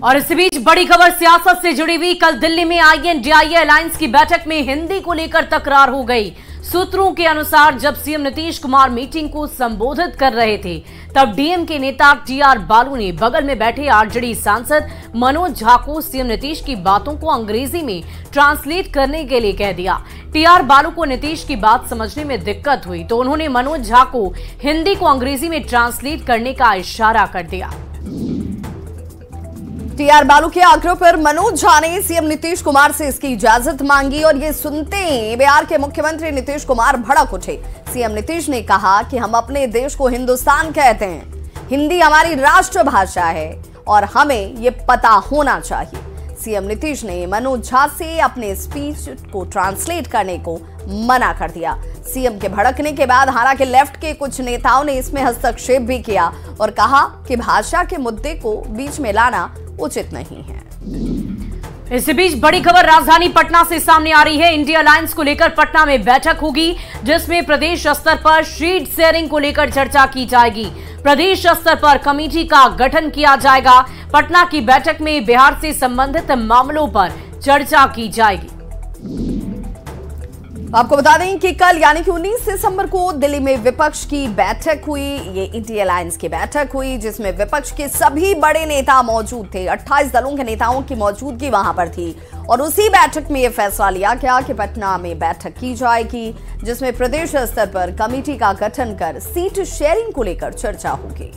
और इसी बीच बड़ी खबर सियासत से जुड़ी हुई। कल दिल्ली में INDIA अलायंस की बैठक में हिंदी को लेकर तकरार हो गई। सूत्रों के अनुसार जब सीएम नीतीश कुमार मीटिंग को संबोधित कर रहे थे, तब डीएमके नेता TR बालू ने बगल में बैठे आरजेडी सांसद मनोज झा को सीएम नीतीश की बातों को अंग्रेजी में ट्रांसलेट करने के लिए कह दिया। TR बालू को नीतीश की बात समझने में दिक्कत हुई तो उन्होंने मनोज झा को हिंदी को अंग्रेजी में ट्रांसलेट करने का इशारा कर दिया। TR बालू के आग्रह पर मनोज झा ने सीएम नीतीश कुमार से इसकी इजाजत मांगी और ये सुनते ही बिहार के मुख्यमंत्री नीतीश कुमार भड़क उठे। सीएम नीतीश ने कहा कि हम अपने देश को हिंदुस्तान कहते हैं, हिंदी हमारी राष्ट्रभाषा है और हमें ये पता होना चाहिए। सीएम नीतीश ने मनोज झा से अपने स्पीच को ट्रांसलेट करने को मना कर दिया। सीएम के भड़कने के बाद हालांकि लेफ्ट के कुछ नेताओं ने इसमें हस्तक्षेप भी किया और कहा कि भाषा के मुद्दे को बीच में लाना उचित नहीं है। इसी बीच बड़ी खबर राजधानी पटना से सामने आ रही है। इंडिया अलायंस को लेकर पटना में बैठक होगी, जिसमें प्रदेश स्तर पर सीट शेयरिंग को लेकर चर्चा की जाएगी। प्रदेश स्तर पर कमेटी का गठन किया जाएगा। पटना की बैठक में बिहार से संबंधित मामलों पर चर्चा की जाएगी। आपको बता दें कि कल यानी कि 19 दिसंबर को दिल्ली में विपक्ष की बैठक हुई। ये इंडिया अलायंस की बैठक हुई जिसमें विपक्ष के सभी बड़े नेता मौजूद थे। 28 दलों के नेताओं की मौजूदगी वहां पर थी और उसी बैठक में यह फैसला लिया गया कि पटना में बैठक की जाएगी, जिसमें प्रदेश स्तर पर कमेटी का गठन कर सीट शेयरिंग को लेकर चर्चा होगी।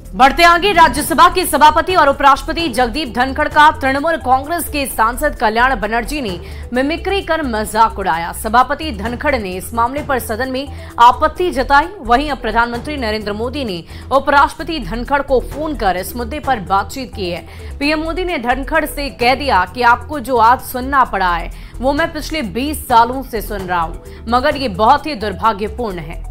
बढ़ते आगे, राज्यसभा के सभापति और उपराष्ट्रपति जगदीप धनखड़ का तृणमूल कांग्रेस के सांसद कल्याण बनर्जी ने मिमिक्री कर मजाक उड़ाया। सभापति धनखड़ ने इस मामले पर सदन में आपत्ति जताई। वहीं अब प्रधानमंत्री नरेंद्र मोदी ने उपराष्ट्रपति धनखड़ को फोन कर इस मुद्दे पर बातचीत की है। पीएम मोदी ने धनखड़ से कह दिया कि आपको जो आज सुनना पड़ा है वो मैं पिछले 20 सालों से सुन रहा हूं, मगर ये बहुत ही दुर्भाग्यपूर्ण है।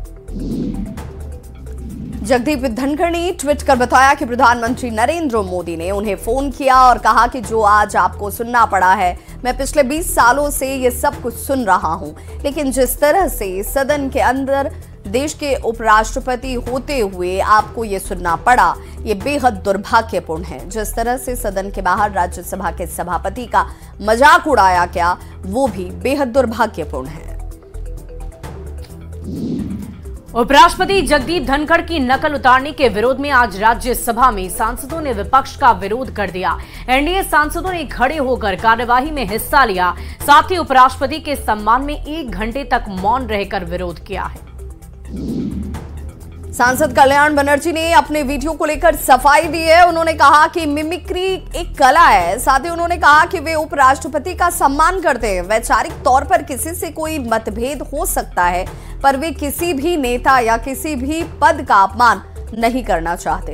जगदीप धनखड़ ने ट्वीट कर बताया कि प्रधानमंत्री नरेंद्र मोदी ने उन्हें फोन किया और कहा कि जो आज आपको सुनना पड़ा है, मैं पिछले 20 सालों से ये सब कुछ सुन रहा हूं, लेकिन जिस तरह से सदन के अंदर देश के उपराष्ट्रपति होते हुए आपको ये सुनना पड़ा, ये बेहद दुर्भाग्यपूर्ण है। जिस तरह से सदन के बाहर राज्यसभा के सभापति का मजाक उड़ाया गया, वो भी बेहद दुर्भाग्यपूर्ण है। उपराष्ट्रपति जगदीप धनखड़ की नकल उतारने के विरोध में आज राज्यसभा में सांसदों ने विपक्ष का विरोध कर दिया। एनडीए सांसदों ने खड़े होकर कार्यवाही में हिस्सा लिया। साथ ही उपराष्ट्रपति के सम्मान में 1 घंटे तक मौन रहकर विरोध किया है। सांसद कल्याण बनर्जी ने अपने वीडियो को लेकर सफाई दी है। उन्होंने कहा कि मिमिक्री एक कला है। साथ ही उन्होंने कहा कि वे उपराष्ट्रपति का सम्मान करते हैं। वैचारिक तौर पर किसी से कोई मतभेद हो सकता है, पर वे किसी भी नेता या किसी भी पद का अपमान नहीं करना चाहते।